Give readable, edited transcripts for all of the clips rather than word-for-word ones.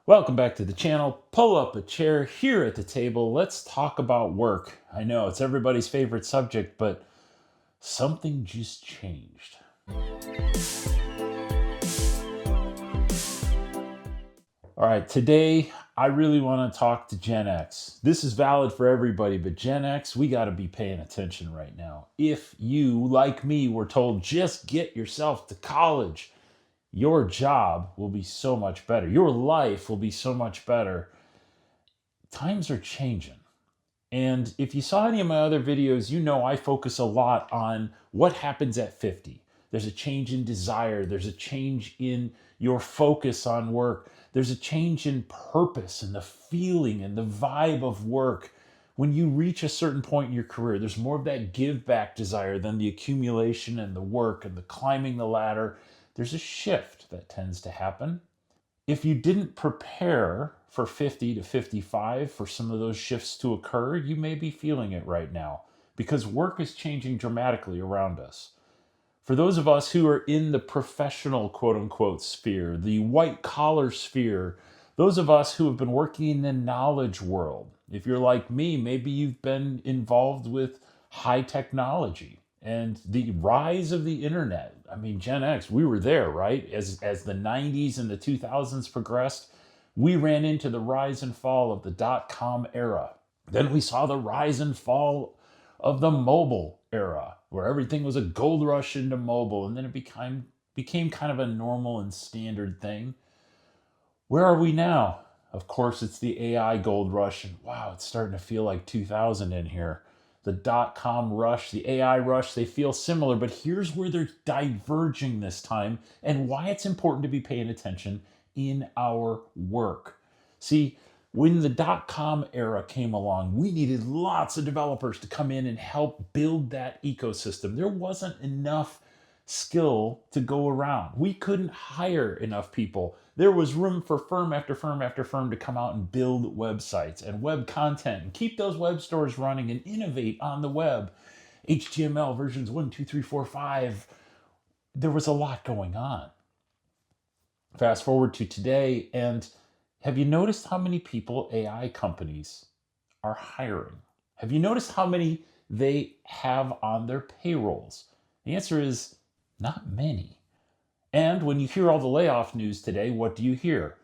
Welcome back to the channel. Pull up a chair here at the table. Let's talk about work. I know it's everybody's favorite subject, but something just changed. All right, today I really want to talk to Gen X. This is valid for everybody, but Gen X, we got to be paying attention right now. If you, like me, were told just get yourself to college, your job will be so much better. Your life will be so much better. Times are changing. And if you saw any of my other videos, you know I focus a lot on what happens at 50. There's a change in desire. There's a change in your focus on work. There's a change in purpose and the feeling and the vibe of work. When you reach a certain point in your career, there's more of that give back desire than the accumulation and the work and the climbing the ladder. There's a shift that tends to happen. If you didn't prepare for 50 to 55 for some of those shifts to occur, you may be feeling it right now because work is changing dramatically around us. For those of us who are in the professional quote unquote sphere, the white collar sphere, those of us who have been working in the knowledge world, if you're like me, maybe you've been involved with high technology and the rise of the internet. I mean, Gen X, we were there, right? As the 90s and the 2000s progressed, we ran into the rise and fall of the dot-com era. Then we saw the rise and fall of the mobile era, where everything was a gold rush into mobile, and then it became kind of a normal and standard thing. Where are we now? Of course, it's the AI gold rush, and wow, it's starting to feel like 2000 in here. The dot-com rush, the AI rush, they feel similar, but here's where they're diverging this time and why it's important to be paying attention in our work. See, when the dot-com era came along, we needed lots of developers to come in and help build that ecosystem. There wasn't enough skill to go around. We couldn't hire enough people. There was room for firm after firm after firm to come out and build websites and web content and keep those web stores running and innovate on the web. HTML versions 1, 2, 3, 4, 5. There was a lot going on. Fast forward to today, and have you noticed how many people AI companies are hiring? Have you noticed how many they have on their payrolls? The answer is not many. And when you hear all the layoff news today, what do you hear?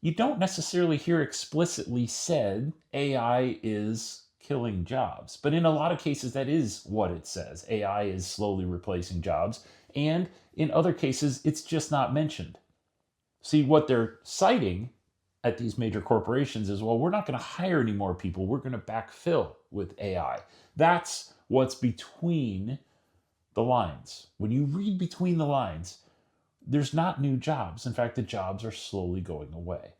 You don't necessarily hear explicitly said AI is killing jobs. But in a lot of cases, that is what it says. AI is slowly replacing jobs. And in other cases, it's just not mentioned. See, what they're citing at these major corporations is, well, we're not going to hire any more people. We're going to backfill with AI. That's what's between the lines. When you read between the lines, there's not new jobs. In fact, the jobs are slowly going away.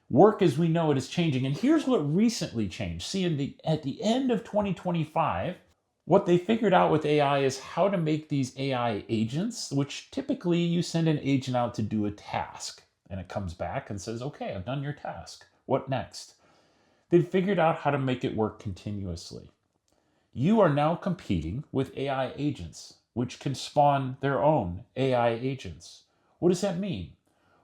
Work as we know it is changing. And here's what recently changed. See, at the end of 2025, what they figured out with AI is how to make these AI agents, which typically you send an agent out to do a task. And it comes back and says, okay, I've done your task. What next? They figured out how to make it work continuously. You are now competing with AI agents, which can spawn their own AI agents. What does that mean?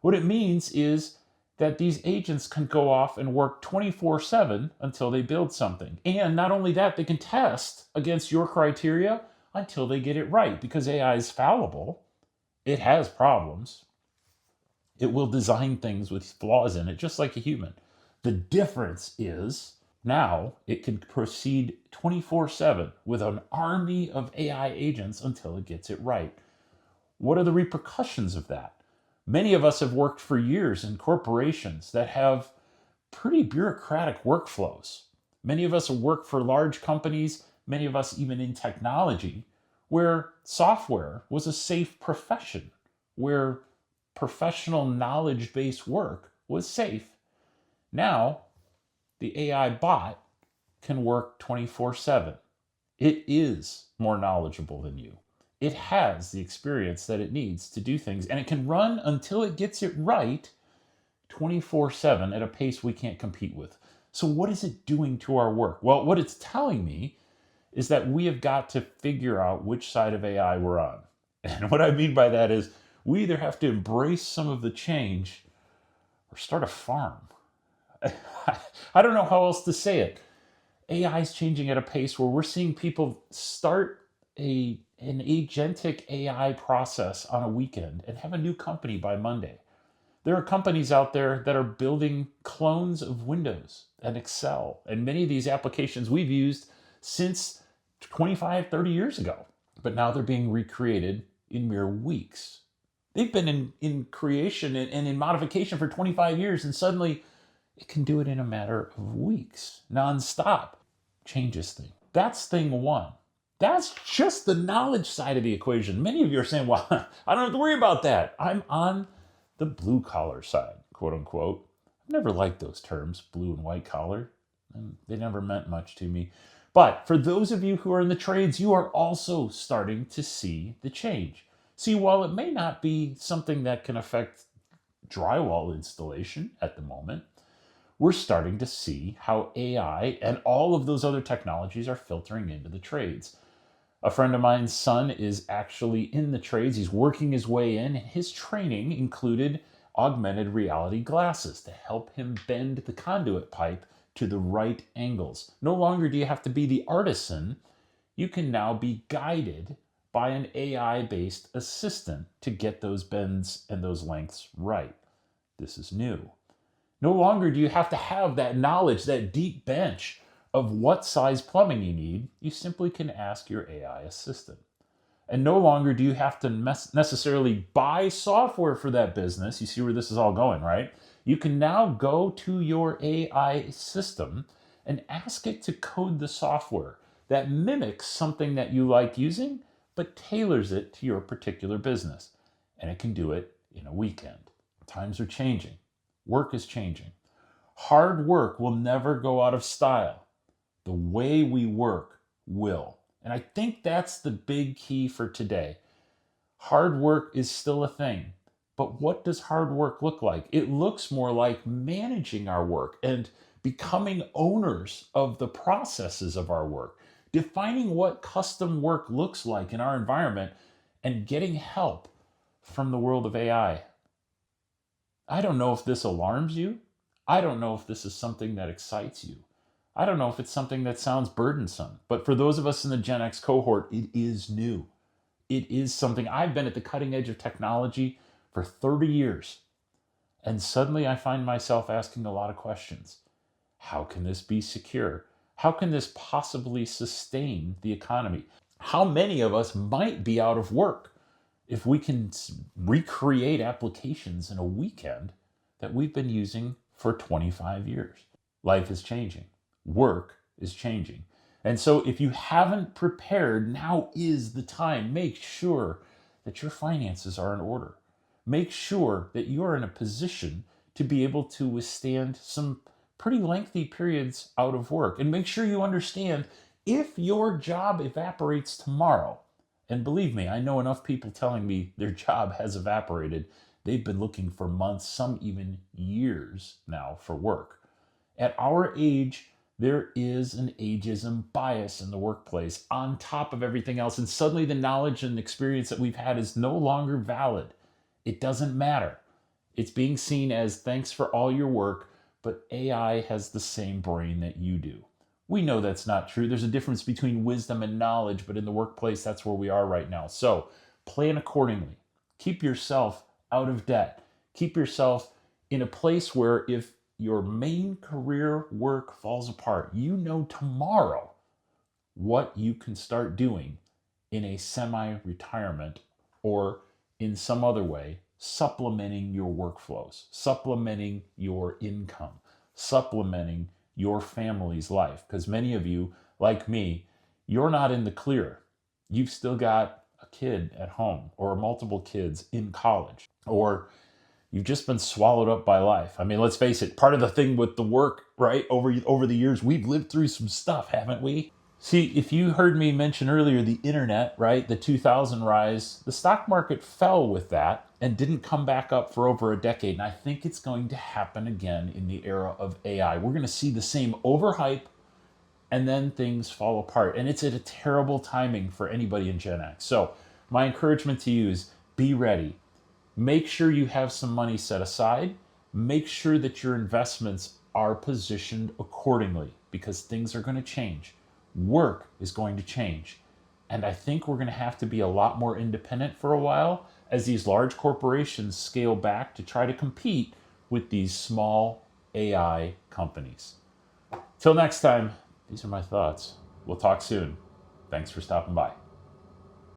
What it means is that these agents can go off and work 24/7 until they build something. And not only that, they can test against your criteria until they get it right, because AI is fallible. It has problems. It will design things with flaws in it, just like a human. The difference is now it can proceed 24/7 with an army of AI agents until it gets it right. What are the repercussions of that? Many of us have worked for years in corporations that have pretty bureaucratic workflows. Many of us have worked for large companies, many of us even in technology, where software was a safe profession, where professional knowledge-based work was safe. Now, the AI bot can work 24/7. It is more knowledgeable than you. It has the experience that it needs to do things, and it can run until it gets it right 24/7 at a pace we can't compete with. So what is it doing to our work? Well, what it's telling me is that we have got to figure out which side of AI we're on. And what I mean by that is we either have to embrace some of the change or start a farm. I don't know how else to say it. AI is changing at a pace where we're seeing people start an agentic AI process on a weekend and have a new company by Monday. There are companies out there that are building clones of Windows and Excel and many of these applications we've used since 25, 30 years ago. But now they're being recreated in mere weeks. They've been in creation and in modification for 25 years, and suddenly it can do it in a matter of weeks, nonstop. Changes things. That's thing one. That's just the knowledge side of the equation. Many of you are saying, well, I don't have to worry about that. I'm on the blue collar side, quote unquote. I've never liked those terms, blue and white collar. And they never meant much to me. But for those of you who are in the trades, you are also starting to see the change. See, while it may not be something that can affect drywall installation at the moment, we're starting to see how AI and all of those other technologies are filtering into the trades. A friend of mine's son is actually in the trades. He's working his way in. His training included augmented reality glasses to help him bend the conduit pipe to the right angles. No longer do you have to be the artisan. You can now be guided by an AI-based assistant to get those bends and those lengths right. This is new. No longer do you have to have that knowledge, that deep bench of what size plumbing you need. You simply can ask your AI assistant. And no longer do you have to necessarily buy software for that business. You see where this is all going, right? You can now go to your AI system and ask it to code the software that mimics something that you like using, but tailors it to your particular business. And it can do it in a weekend. Times are changing. Work is changing. Hard work will never go out of style. The way we work will. And I think that's the big key for today. Hard work is still a thing. But what does hard work look like? It looks more like managing our work and becoming owners of the processes of our work, defining what custom work looks like in our environment, and getting help from the world of AI. I don't know if this alarms you. I don't know if this is something that excites you. I don't know if it's something that sounds burdensome. But for those of us in the Gen X cohort, it is new. It is something. I've been at the cutting edge of technology for 30 years. And suddenly I find myself asking a lot of questions. How can this be secure? How can this possibly sustain the economy? How many of us might be out of work if we can recreate applications in a weekend that we've been using for 25 years? Life is changing. Work is changing. And so if you haven't prepared, now is the time. Make sure that your finances are in order. Make sure that you're in a position to be able to withstand some pretty lengthy periods out of work. And make sure you understand, if your job evaporates tomorrow, and believe me, I know enough people telling me their job has evaporated. They've been looking for months, some even years now, for work. At our age, there is an ageism bias in the workplace on top of everything else. And suddenly the knowledge and experience that we've had is no longer valid. It doesn't matter. It's being seen as thanks for all your work, but AI has the same brain that you do. We know that's not true. There's a difference between wisdom and knowledge, but in the workplace, that's where we are right now. So plan accordingly. Keep yourself out of debt. Keep yourself in a place where if your main career work falls apart, you know tomorrow what you can start doing in a semi-retirement or in some other way, supplementing your workflows, supplementing your income, supplementing your family's life. Because many of you, like me, you're not in the clear. You've still got a kid at home or multiple kids in college, or you've just been swallowed up by life. I mean, let's face it, part of the thing with the work, right, over the years, we've lived through some stuff, haven't we? See, if you heard me mention earlier the internet, right, the 2000 rise, the stock market fell with that and didn't come back up for over a decade. And I think it's going to happen again in the era of AI. We're going to see the same overhype and then things fall apart. And it's at a terrible timing for anybody in Gen X. So my encouragement to you is be ready. Make sure you have some money set aside. make sure that your investments are positioned accordingly because things are going to change. Work is going to change. And I think we're going to have to be a lot more independent for a while as these large corporations scale back to try to compete with these small AI companies. Till next time, these are my thoughts. We'll talk soon. Thanks for stopping by.